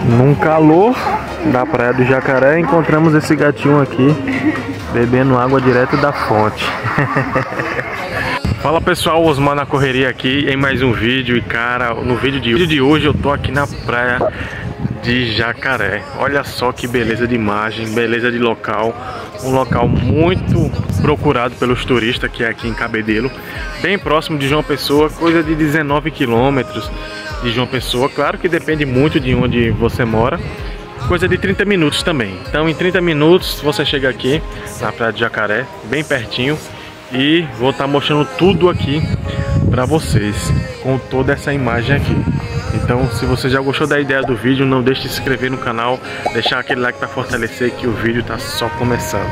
Num calor da Praia do Jacaré, encontramos esse gatinho aqui bebendo água direto da fonte. Fala pessoal, Osmar na correria aqui em mais um vídeo. E cara, no vídeo de hoje eu tô aqui na Praia de Jacaré. Olha só que beleza de imagem, beleza de local. Um local muito procurado pelos turistas, que é aqui em Cabedelo, bem próximo de João Pessoa, coisa de 19 quilômetros de João Pessoa. Claro que depende muito de onde você mora, coisa de 30 minutos também. Então em 30 minutos você chega aqui na Praia de Jacaré, bem pertinho. E vou estar mostrando tudo aqui para vocês, com toda essa imagem aqui. Então se você já gostou da ideia do vídeo, não deixe de se inscrever no canal, deixar aquele like para fortalecer, que o vídeo tá só começando.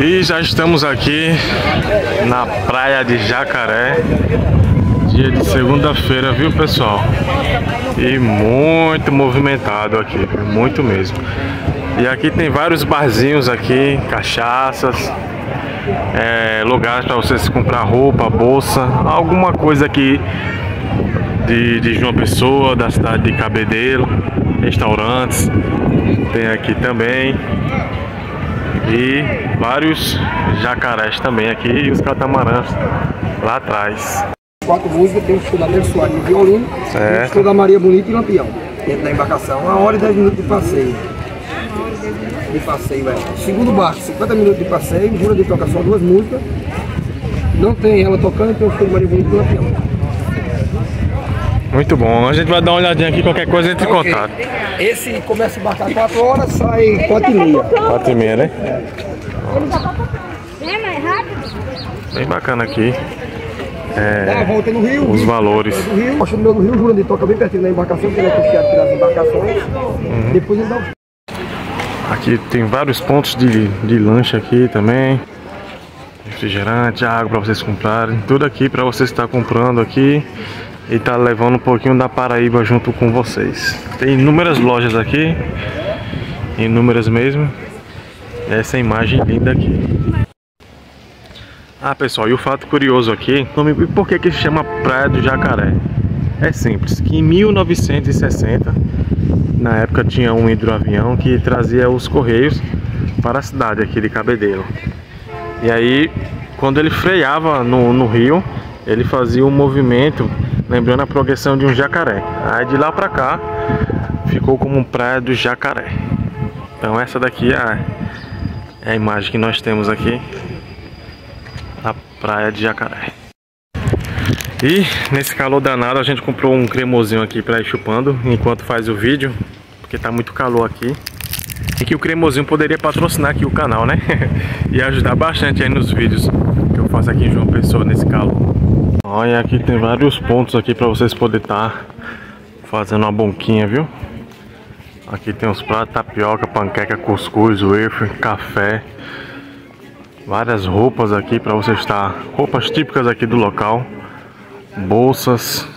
E já estamos aqui na Praia de Jacaré, dia de segunda-feira, viu pessoal? E muito movimentado aqui, muito mesmo. E aqui tem vários barzinhos aqui, cachaças, lugares para vocês comprar roupa, bolsa, alguma coisa aqui de João Pessoa, da cidade de Cabedelo, restaurantes, tem aqui também. E vários jacarés também aqui, e os catamarãs lá atrás. 4 músicas, tem o show da Neve Soares no violino, o show da Maria Bonita e Lampião, dentro da embarcação, 1 hora e 10 minutos de passeio. Segundo barco, 50 minutos de passeio, Jura de toca só 2 músicas, não tem ela tocando, tem o show da Maria Bonita e Lampião. Muito bom, a gente vai dar uma olhadinha aqui, qualquer coisa entre em contato. Esse começa a embarcar 4 horas, sai 4h30. 4h30, né? Bem bacana aqui. Dá a volta no rio. Os valores. Do rio, o meu do rio, Jura de toca bem pertinho da embarcação, que ele é custeado pelas embarcações. Depois ele dá o... Aqui tem vários pontos de lanche aqui também. Refrigerante, água para vocês comprarem. Tudo aqui para vocês estar comprando aqui e tá levando um pouquinho da Paraíba junto com vocês. Tem inúmeras lojas aqui, inúmeras mesmo. Essa imagem linda aqui. Ah pessoal, e o fato curioso aqui, por que se chama Praia do Jacaré? É simples, que em 1960, na época tinha um hidroavião que trazia os correios para a cidade aqui de Cabedelo. E aí, quando ele freava no rio, ele fazia um movimento lembrando a progressão de um jacaré. Aí de lá pra cá ficou como Praia do Jacaré. Então essa daqui é a imagem que nós temos aqui na Praia de Jacaré. E nesse calor danado a gente comprou um cremosinho aqui pra ir chupando enquanto faz o vídeo, porque tá muito calor aqui. E que o cremosinho poderia patrocinar aqui o canal, né? E ajudar bastante aí nos vídeos que eu faço aqui em João Pessoa nesse calor. Olha, aqui tem vários pontos aqui para vocês poderem estar fazendo uma bonquinha, viu? Aqui tem os pratos, tapioca, panqueca, cuscuz, wafer, café. Várias roupas aqui para vocês estar, roupas típicas aqui do local, bolsas.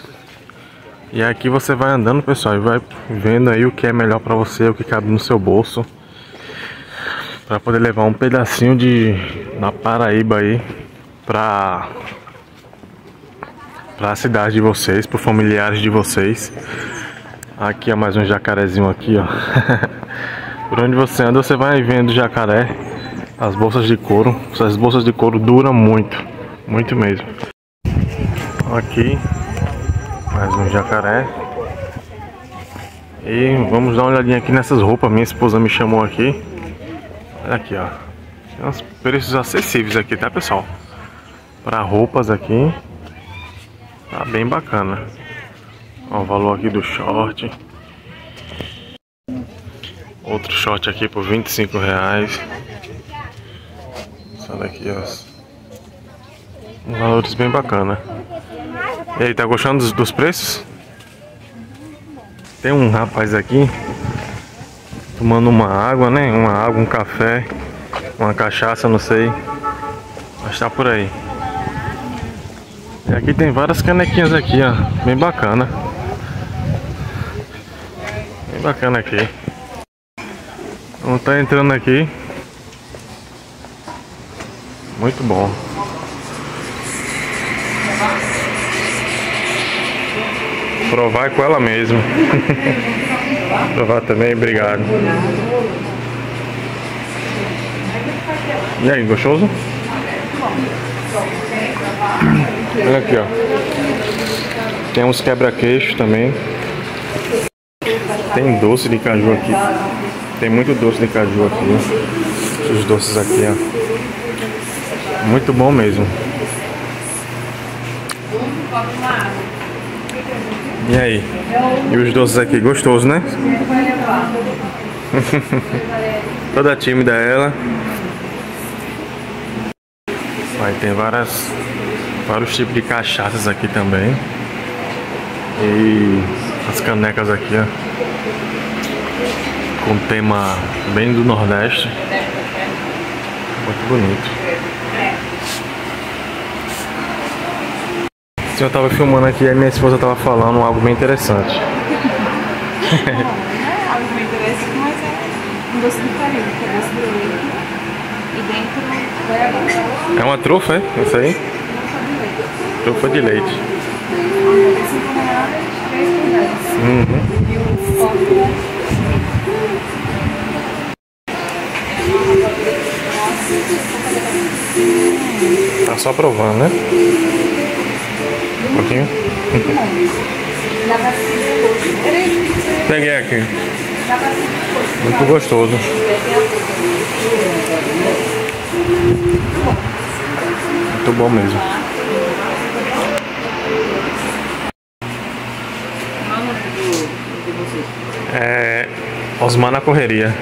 E aqui você vai andando, pessoal, e vai vendo aí o que é melhor para você, o que cabe no seu bolso, para poder levar um pedacinho da Paraíba aí para a cidade de vocês, para os familiares de vocês. Aqui é mais um jacarezinho aqui, ó. Por onde você anda, você vai vendo jacaré. As bolsas de couro. Essas bolsas de couro duram muito, muito mesmo. Aqui mais um jacaré. E vamos dar uma olhadinha aqui nessas roupas. Minha esposa me chamou aqui. Olha aqui, ó. Tem uns preços acessíveis aqui, tá pessoal? Para roupas aqui. Tá bem bacana. Ó, o valor aqui do short. Outro short aqui por R$25. Essa daqui, ó. Valores bem bacana. E aí, tá gostando dos preços? Tem um rapaz aqui tomando uma água, né? Uma água, um café, uma cachaça, não sei. Mas tá por aí. E aqui tem várias canequinhas aqui, ó. Bem bacana. Bem bacana aqui. Vamos tá entrando aqui. Muito bom. Provar com ela mesmo. Provar também, obrigado. E aí, gostoso? Olha aqui, ó. Tem uns quebra-queixo também. Tem doce de caju aqui. Tem muito doce de caju aqui. Os doces aqui, ó. Muito bom mesmo. E aí? E os doces aqui, gostoso, né? Toda tímida ela. Aí tem vários tipos de cachaças aqui também. E as canecas aqui, ó, com tema bem do Nordeste. Muito bonito. Eu tava filmando aqui e a minha esposa tava falando algo bem interessante. Não é algo bem interessante, mas é um doce diferente, que é doce de leite. E dentro vai a É uma trufa, é? Isso aí? Trufa de leite. R$5, 3 por 10. E o copo Tá só provando, né? Um pouquinho. Peguei aqui. Muito gostoso. Muito bom mesmo. Osmar na Correria.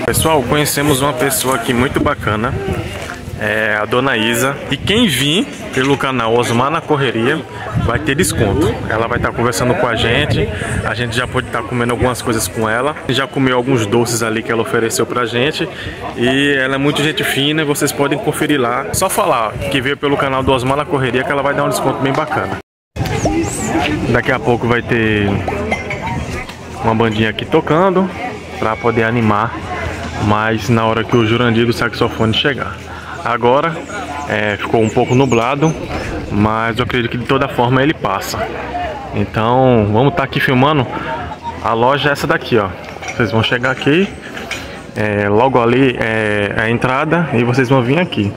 Pessoal, conhecemos uma pessoa aqui muito bacana. É a Dona Isa. E quem vir pelo canal Osmar na Correria vai ter desconto. Ela vai estar conversando com a gente já pode estar comendo algumas coisas com ela. Já comeu alguns doces ali que ela ofereceu pra gente. E ela é muito gente fina, vocês podem conferir lá. Só falar que veio pelo canal do Osmar na Correria que ela vai dar um desconto bem bacana. Daqui a pouco vai ter uma bandinha aqui tocando pra poder animar, mas na hora que o Jurandir do saxofone chegar. Agora ficou um pouco nublado, mas eu acredito que de toda forma ele passa. Então vamos estar aqui filmando. A loja é essa daqui, ó. Vocês vão chegar aqui, logo ali é a entrada, e vocês vão vir aqui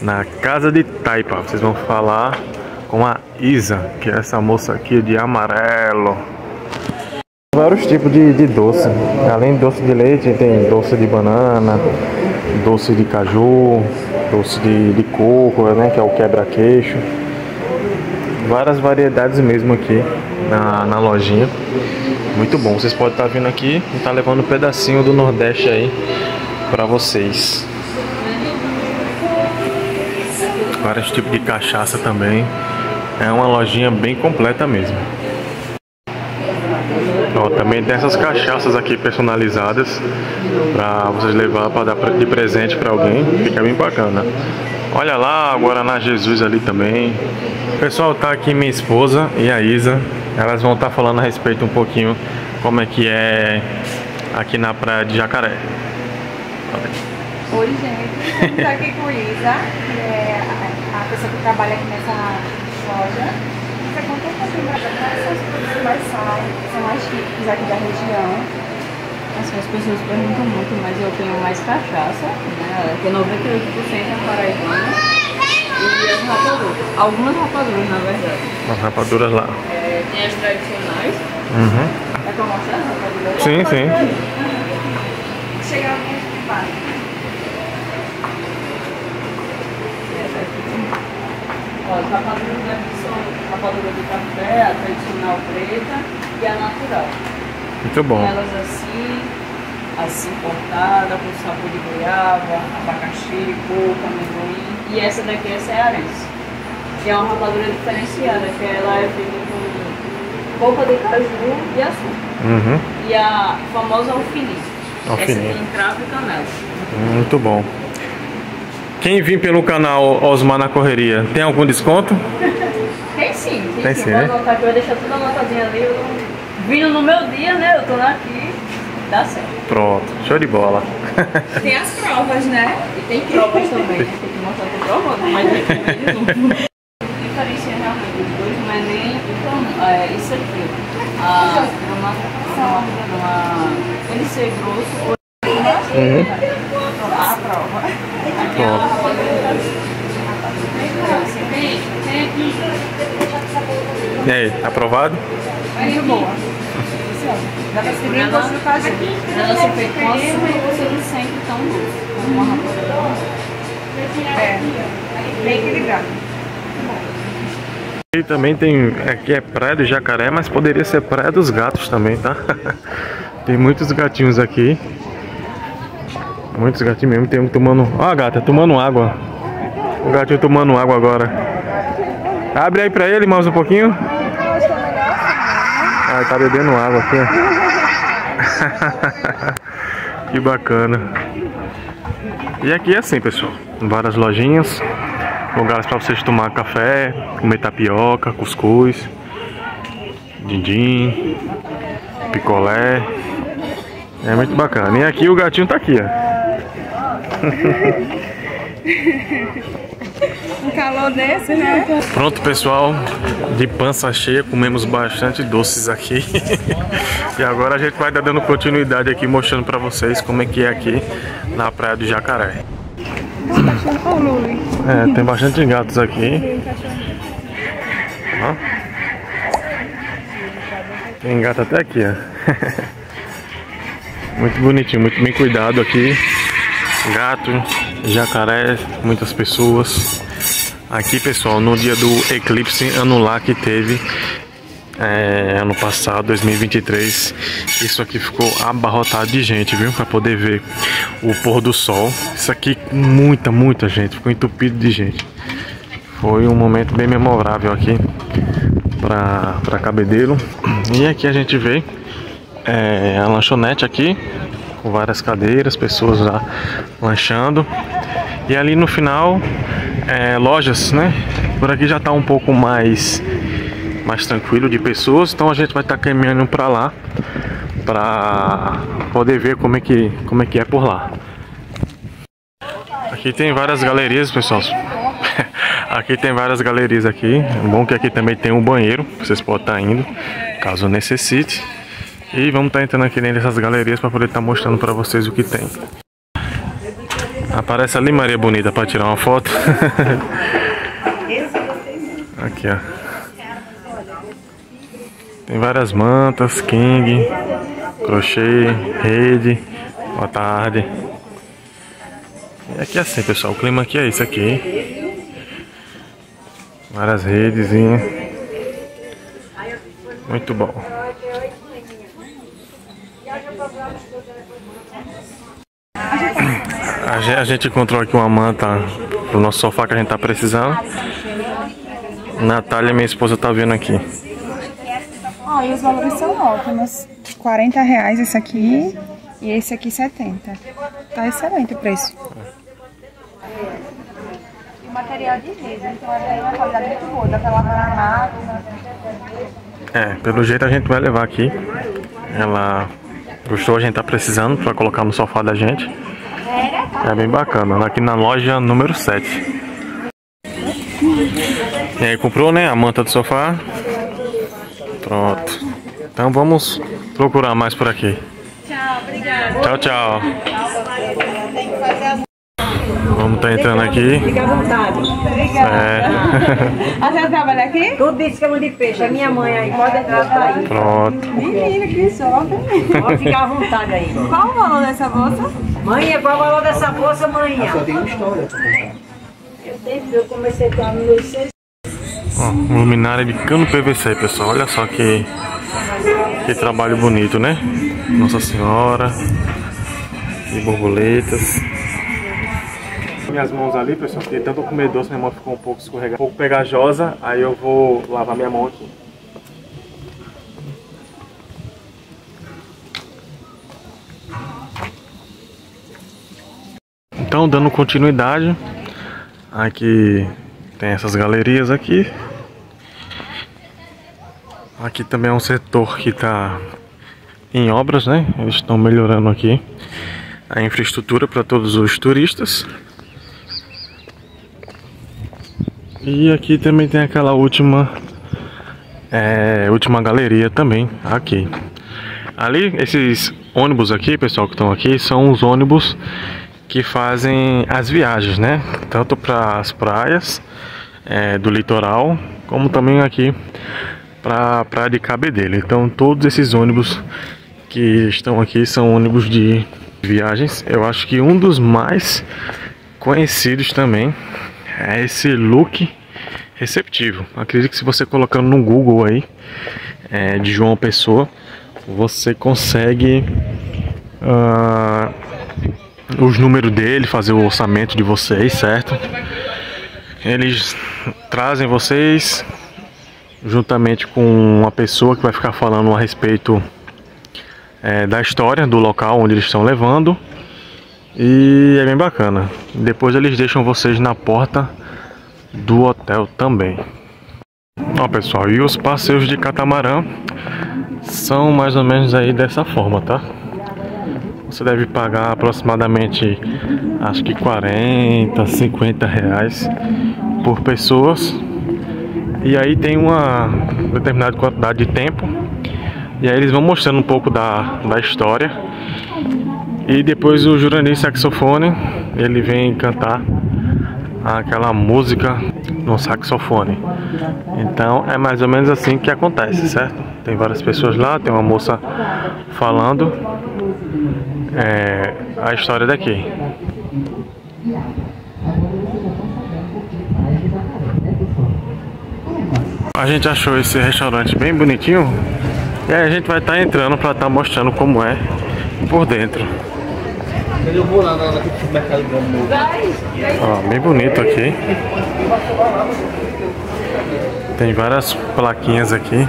na Casa de Taipa. Vocês vão falar com a Isa, que é essa moça aqui de amarelo. Vários tipos de doce. Além de doce de leite, tem doce de banana, doce de caju, doce de coco, né, que é o quebra-queixo. Várias variedades mesmo aqui na lojinha. Muito bom. Vocês podem estar vindo aqui e estar levando um pedacinho do Nordeste aí pra vocês. Vários tipos de cachaça também. É uma lojinha bem completa mesmo. Ó, também tem essas cachaças aqui personalizadas para vocês levar para dar de presente para alguém. Fica bem bacana. Olha lá, o Guaraná Jesus ali também. Pessoal, tá aqui minha esposa e a Isa. Elas vão estar falando a respeito um pouquinho como é que é aqui na praia de Jacaré. Oi, gente. Estamos aqui com a Isa, que é a pessoa que trabalha aqui nessa loja. Você conta um pouquinho mais essas coisas mais são mais típicas aqui da região. Assim, as pessoas perguntam muito, mas eu tenho mais cachaça, né? Que 98% é paraibana. E as rapaduras. Algumas rapaduras, na verdade. As rapaduras lá. Tem as tradicionais. É pra mostrar as rapaduras? Sim, sim. Chega alguém de baixo. As rapaduras daqui são a rapadura de café, a tradicional preta e a natural. Muito bom. Elas assim cortada, com sabor de goiaba, abacaxi, coco, amendoim. E essa daqui é cearense, que é uma rapadura diferenciada, que ela é feita com polpa de caju e açúcar. E a famosa alfininho. Essa tem cravo e canela. Muito bom. Quem vir pelo canal Osmar na Correria, tem algum desconto? Tem sim, Tem sim, Vou né? anotar aqui, eu vou deixar tudo anotadinho ali. Vindo no meu dia, né? Eu tô aqui, dá certo. Pronto, show de bola. Tem as provas, né? E tem provas também, né? Tem que mostrar que prova, mas a diferença realmente dos dois não é nem isso aqui. Uma LC grosso a prova. E aí, aprovado? Muito boa. Dá pra escrever um gosto do caju. Ela só fez com açúcar e você não sente tão doce. Uma rapadura. É, bem equilibrado. E também tem, aqui é praia do jacaré, mas poderia ser praia dos gatos também, tá? Tem muitos gatinhos aqui. Muitos gatinhos mesmo, tem um tomando... Ó a gata, tomando água. O gatinho tomando água agora. Abre aí pra ele mais um pouquinho. Ah, tá bebendo água aqui, ó. Que bacana. E aqui é assim, pessoal. Várias lojinhas. Lugares para vocês tomar café, comer tapioca, cuscuz, din-din, picolé. É muito bacana. E aqui o gatinho tá aqui, ó. Um calor desse, né? Pronto, pessoal. De pança cheia, comemos bastante doces aqui. E agora a gente vai dar dando continuidade aqui, mostrando para vocês como é que é aqui na Praia do Jacaré. É, tem bastante gatos aqui. Ó. Tem gato até aqui, ó. Muito bonitinho, muito bem cuidado aqui. Gato, jacaré, muitas pessoas. Aqui, pessoal, no dia do eclipse anular que teve ano passado, 2023, isso aqui ficou abarrotado de gente, viu? Para poder ver o pôr do sol. Isso aqui, muita gente, ficou entupido de gente. Foi um momento bem memorável aqui para Cabedelo. E aqui a gente vê a lanchonete aqui, com várias cadeiras, pessoas lá lanchando. E ali no final, lojas, né? Por aqui já tá um pouco mais tranquilo de pessoas, então a gente vai estar caminhando para lá para poder ver como é que é por lá. Aqui tem várias galerias, pessoal. Aqui tem várias galerias aqui. É bom que aqui também tem um banheiro, vocês podem estar indo caso necessite. E vamos estar entrando aqui dentro dessas galerias para poder estar mostrando para vocês o que tem. Aparece ali Maria Bonita para tirar uma foto. Aqui, ó. Tem várias mantas, king, crochê, rede. Boa tarde. E aqui é assim, pessoal, o clima aqui é isso aqui. Várias redezinhas. Muito bom. A gente encontrou aqui uma manta pro nosso sofá que a gente tá precisando. Natália, minha esposa, tá vendo aqui. Ó, e os valores são ótimos. R$40 esse aqui e esse aqui 70. Tá excelente o preço. E o material de rede, então é uma qualidade muito boa, daquela granada. Pelo jeito a gente vai levar aqui. Ela gostou, a gente tá precisando pra colocar no sofá da gente. É bem bacana, aqui na loja número 7. E aí, comprou, né, a manta do sofá. Pronto. Então vamos procurar mais por aqui. Tchau, obrigada. Tchau, tchau. Vamos estar entrando aqui. Fica à vontade. A senhora trabalha aqui? Tudo isso que é de peixe. É minha mãe aí. Pode entrar aí. Pronto. Menina, que sorte. Pode ficar à vontade aí. Qual o valor dessa bolsa? Mãe, qual é o valor dessa bolsa, mãe? Eu comecei com a 1600. Ó, luminária de cano PVC, pessoal. Olha só que trabalho bonito, né? Nossa Senhora. E borboletas. Minhas mãos ali, pessoal, porque tanto eu comer doce, minha mão ficou um pouco escorregada, um pouco pegajosa. Aí eu vou lavar minha mão aqui. Então, dando continuidade, Aqui tem essas galerias aqui. Aqui também é um setor que está em obras, né? Eles estão melhorando aqui a infraestrutura para todos os turistas. E aqui também tem aquela última galeria também aqui. Ali, esses ônibus aqui, pessoal, que estão aqui, são os ônibus que fazem as viagens, né? Tanto para as praias do litoral, como também aqui para a praia de Cabedelo. Então todos esses ônibus que estão aqui são ônibus de viagens. Eu acho que um dos mais conhecidos também é esse Look Receptivo. Acredito que se você colocando no Google aí de João Pessoa, você consegue os números dele, fazer o orçamento de vocês, certo? Eles trazem vocês juntamente com uma pessoa que vai ficar falando a respeito da história do local onde eles estão levando. E é bem bacana. Depois eles deixam vocês na porta do hotel também. Ó, pessoal, e os passeios de catamarã são mais ou menos aí dessa forma, tá? Você deve pagar aproximadamente, acho que 40, 50 reais por pessoas. E aí tem uma determinada quantidade de tempo. E aí eles vão mostrando um pouco da história. E depois o Jurandir saxofone, ele vem cantar aquela música no saxofone. Então é mais ou menos assim que acontece, certo? Tem várias pessoas lá, tem uma moça falando a história daqui. A gente achou esse restaurante bem bonitinho. E aí a gente vai estar entrando para estar mostrando como é por dentro. Eu vou lá naquele supermercado grande. Ó, bem bonito aqui. Tem várias plaquinhas aqui.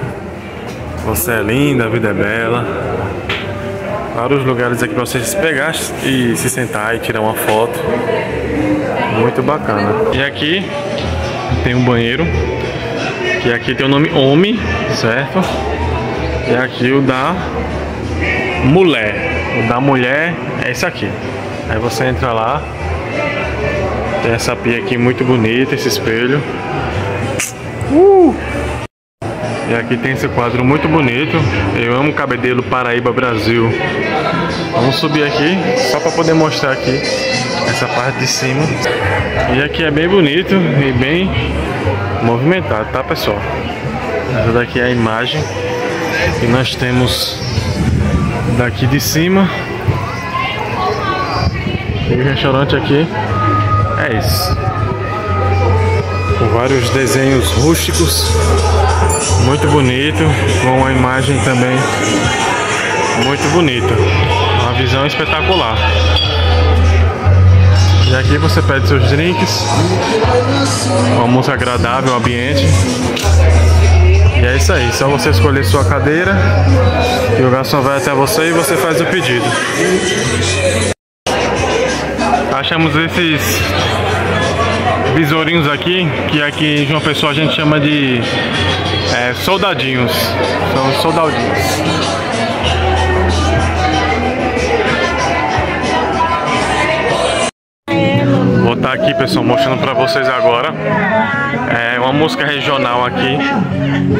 Você é linda, a vida é bela. Vários lugares aqui para vocês pegar e se sentar e tirar uma foto. Muito bacana. E aqui tem um banheiro. Que aqui tem o nome Homem, certo? E aqui o da mulher. O da mulher é esse aqui. Aí você entra lá. Tem essa pia aqui muito bonita, esse espelho. E aqui tem esse quadro muito bonito. Eu amo Cabedelo, Paraíba, Brasil. Vamos subir aqui só para poder mostrar aqui essa parte de cima. E aqui é bem bonito e bem movimentado, tá, pessoal? Essa daqui é a imagem que nós temos daqui de cima. E o restaurante aqui é esse, com vários desenhos rústicos, muito bonito, com uma imagem também muito bonita, uma visão espetacular. E aqui você pede seus drinks, uma música agradável, um ambiente. E é isso aí, só você escolher sua cadeira e o garçom vai até você e você faz o pedido. Achamos esses besourinhos aqui, que aqui em João Pessoa a gente chama de soldadinhos. São os soldadinhos. Vou estar aqui, pessoal, mostrando pra vocês agora uma música regional aqui,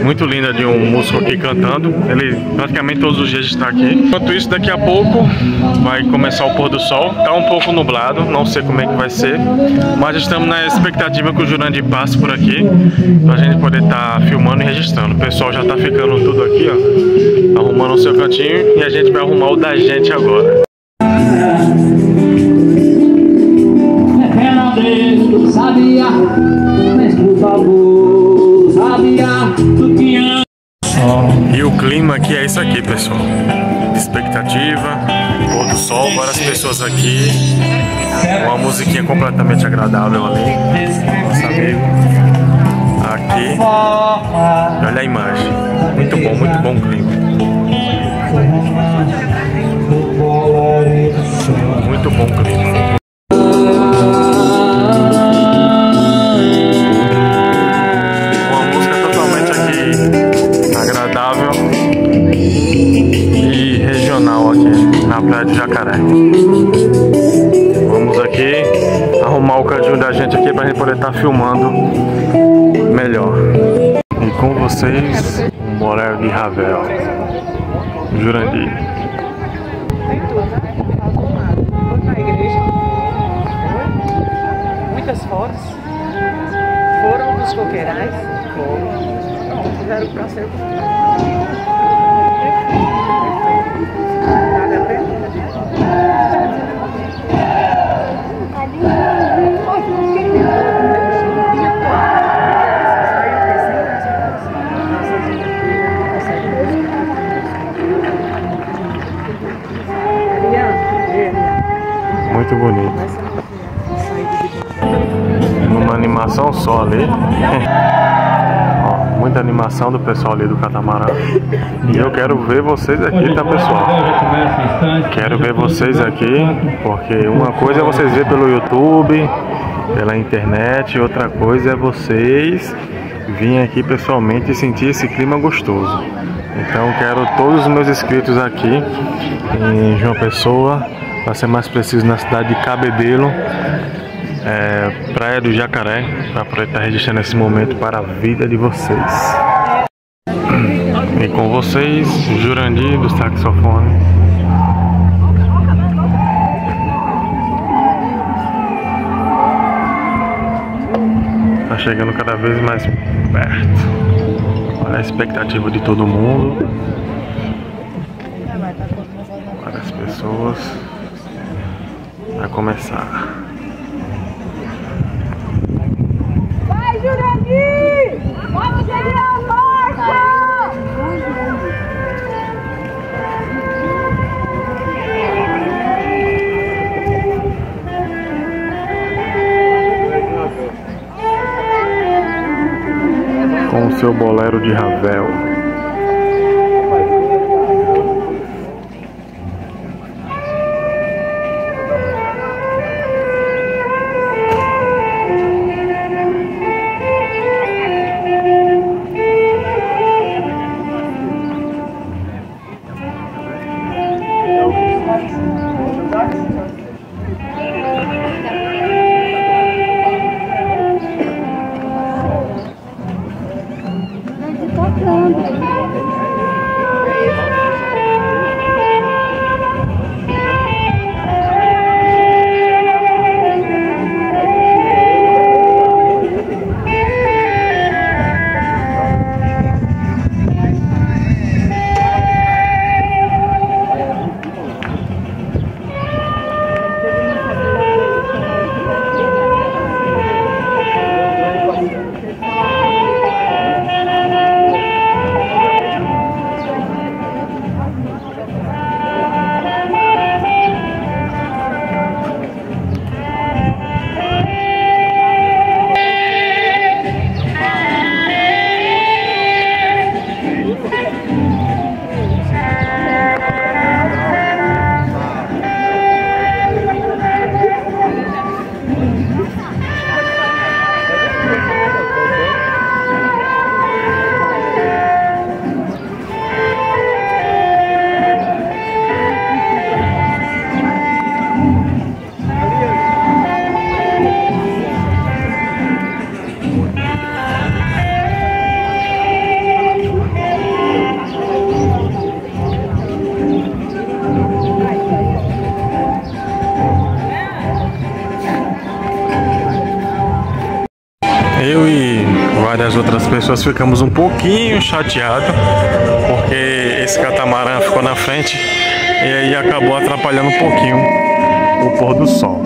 muito linda, de um músico aqui cantando. Ele praticamente todos os dias está aqui. Enquanto isso, daqui a pouco vai começar o pôr do sol. Tá um pouco nublado, não sei como é que vai ser, mas estamos na expectativa que o Jurandir passe por aqui pra gente poder estar filmando e registrando. O pessoal já tá ficando tudo aqui, ó, arrumando o seu cantinho, e a gente vai arrumar o da gente agora. Sabia, mas por favor, sabia do que amo. E o clima aqui é isso aqui, pessoal. Expectativa, pôr do sol, várias pessoas aqui, uma musiquinha completamente agradável ali. Nosso amigo aqui. Olha a imagem. Muito bom o clima. Muito bom o clima. agradável e regional aqui na Praia de Jacaré. Vamos aqui arrumar o cantinho da gente aqui pra gente poder estar filmando melhor. E com vocês, um bolero de Ravel, Jurandir. Tem tudo, né? Foram na igreja. Muitas fotos. Foram dos coqueirais. Fizeram o passeio. Muito bonito. Uma animação só ali. Ó, muita animação do pessoal ali do catamarã. E eu quero ver vocês aqui, tá, pessoal? Quero ver vocês aqui, porque uma coisa é vocês ver pelo YouTube, pela internet, outra coisa é vocês virem aqui pessoalmente e sentir esse clima gostoso. Então quero todos os meus inscritos aqui em João Pessoa, para ser mais preciso na cidade de Cabedelo, Praia do Jacaré, para poder estar registrando esse momento para a vida de vocês. E com vocês, Jurandir do saxofone. Tá chegando cada vez mais perto. Olha a expectativa de todo mundo. Várias pessoas. Vai começar. Vai, Jurandir! Vamos segurar a marcha! Com o seu bolero de Ravel. Eu e várias outras pessoas ficamos um pouquinho chateados porque esse catamarã ficou na frente e aí acabou atrapalhando um pouquinho o pôr do sol,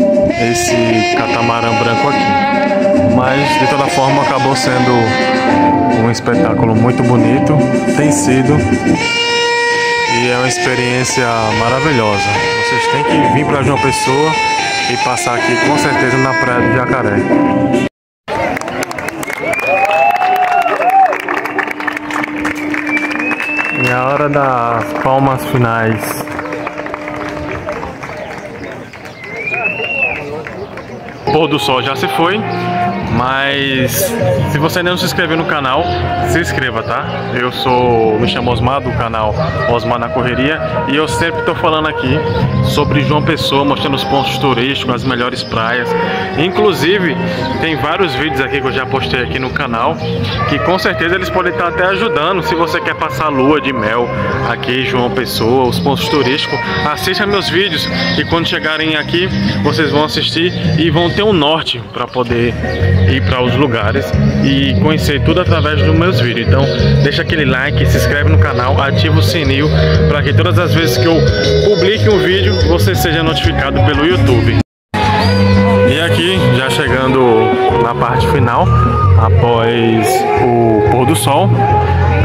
esse catamarã branco aqui. Mas de toda forma acabou sendo um espetáculo muito bonito, tem sido, e é uma experiência maravilhosa. Vocês têm que vir para João Pessoa e passar aqui com certeza na Praia do Jacaré. E a hora das palmas finais. O pôr do sol já se foi, Mas se você ainda não se inscreveu no canal, se inscreva, tá? Me chamo Osmar, do canal Osmar na Correria, e eu sempre tô falando aqui sobre João Pessoa, mostrando os pontos turísticos, as melhores praias. Inclusive, tem vários vídeos aqui que eu já postei aqui no canal, que com certeza eles podem estar até ajudando. Se você quer passar lua de mel aqui em João Pessoa, os pontos turísticos, assista meus vídeos, e quando chegarem aqui, vocês vão assistir e vão ter um norte para poder ir para os lugares e conhecer tudo através dos meus vídeos. Então deixa aquele like, se inscreve no canal, ativa o sininho para que todas as vezes que eu publique um vídeo você seja notificado pelo YouTube. E aqui já chegando na parte final, após o pôr do sol,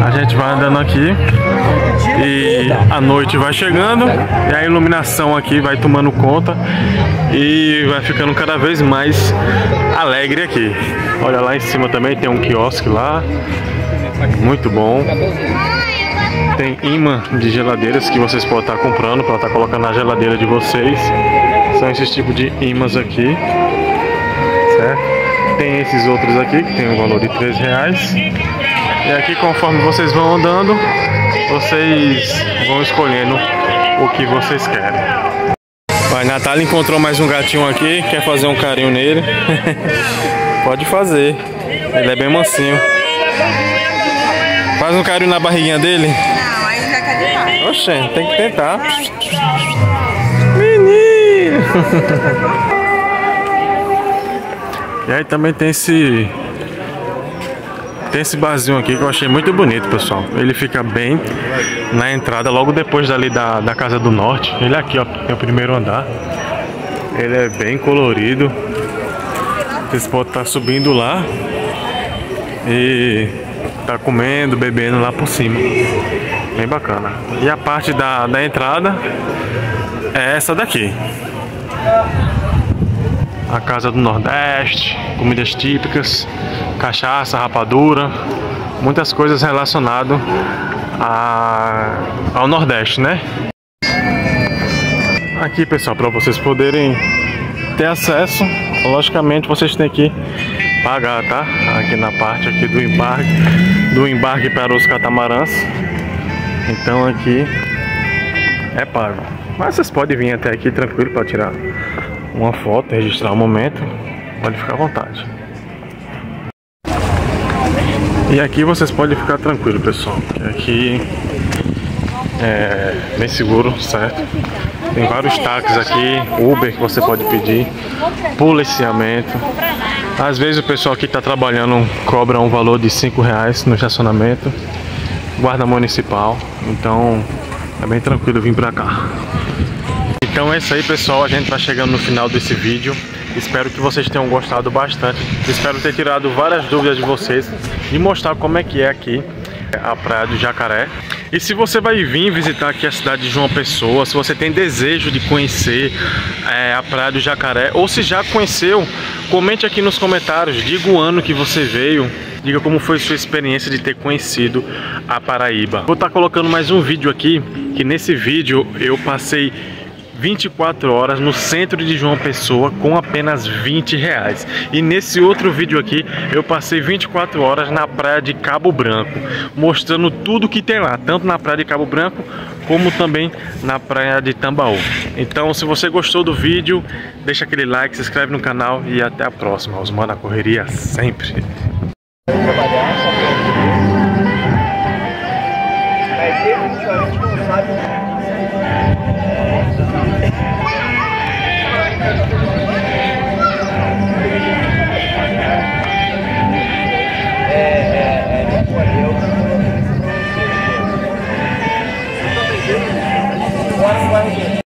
a gente vai andando aqui e a noite vai chegando e a iluminação aqui vai tomando conta e vai ficando cada vez mais alegre aqui. Olha, lá em cima também tem um quiosque lá, muito bom. Tem imã de geladeiras que vocês podem estar comprando para estar colocando na geladeira de vocês. São esses tipos de imãs aqui, certo? Tem esses outros aqui que tem um valor de R$3. E aqui, conforme vocês vão andando, vocês vão escolhendo o que vocês querem. A Natália encontrou mais um gatinho aqui, quer fazer um carinho nele. Pode fazer, ele é bem mansinho. Faz um carinho na barriguinha dele. Não, aí já quer demais. Oxe, tem que tentar. Menino! E aí também tem esse barzinho aqui que eu achei muito bonito, pessoal. Ele fica bem na entrada, logo depois dali da Casa do Norte. Ele aqui, ó, tem o primeiro andar. Ele é bem colorido. Vocês podem estar subindo lá e tá comendo, bebendo lá por cima. Bem bacana. E a parte da entrada é essa daqui. A Casa do Nordeste, comidas típicas, cachaça, rapadura, muitas coisas relacionadas ao Nordeste, né? Aqui, pessoal, para vocês poderem ter acesso, logicamente vocês têm que pagar, tá? Aqui na parte aqui do embarque para os catamarãs. Então aqui é pago. Mas vocês podem vir até aqui tranquilo para tirar uma foto, registrar o momento. Pode ficar à vontade. E aqui vocês podem ficar tranquilo, pessoal, que aqui é bem seguro, certo? Tem vários táxis aqui, Uber que você pode pedir, policiamento. Às vezes o pessoal que está trabalhando cobra um valor de R$5 no estacionamento, guarda municipal. Então é bem tranquilo vir pra cá. Então é isso aí, pessoal, a gente vai chegando no final desse vídeo. Espero que vocês tenham gostado bastante. Espero ter tirado várias dúvidas de vocês e mostrar como é que é aqui a Praia do Jacaré. E se você vai vir visitar aqui a cidade de João Pessoa, se você tem desejo de conhecer a Praia do Jacaré, ou se já conheceu, comente aqui nos comentários, diga o ano que você veio, diga como foi sua experiência de ter conhecido a Paraíba. Vou estar colocando mais um vídeo aqui, que nesse vídeo eu passei 24 horas no centro de João Pessoa com apenas R$20. E nesse outro vídeo aqui eu passei 24 horas na praia de Cabo Branco, mostrando tudo que tem lá, tanto na praia de Cabo Branco como também na praia de Tambaú. Então, se você gostou do vídeo, deixa aquele like, se inscreve no canal e até a próxima. Osmar na Correria sempre.